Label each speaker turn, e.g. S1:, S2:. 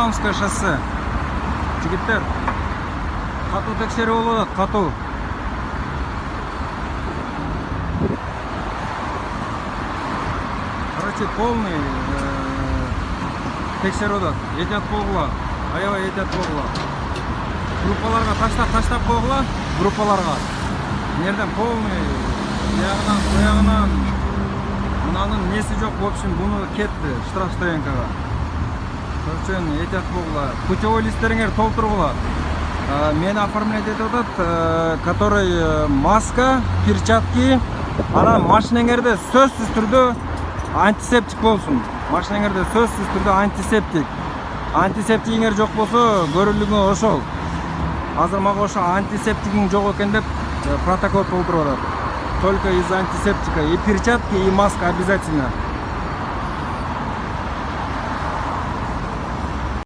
S1: Ивановское шоссе. Жигиттер, катуу текшерүү болуп атат, катуу. Короче, полный текшерүү атат. Этият болгула. Аябай этият болгула. Группаларга таштап койгула, группаларга. Нерден полный, ягынан, буягынан. Мынанын неси жок, в общем, буну кетти штрафстоянкага. Короче, этият болгула. Путевой листтериңер толтургула. Мени оформлять этип атат, который маска, перчатки, анан машинеңерде сөзсүз түрдө антисептик болсун. Машинеңерде сөзсүз түрдө антисептик. Антисептигиңер жок болсо, көрүлүгү ошол. Азыр мага ошо антисептигиң жок экен деп протокол толтуруп атат. Только из антисептика. И перчатки, и маска обязательно.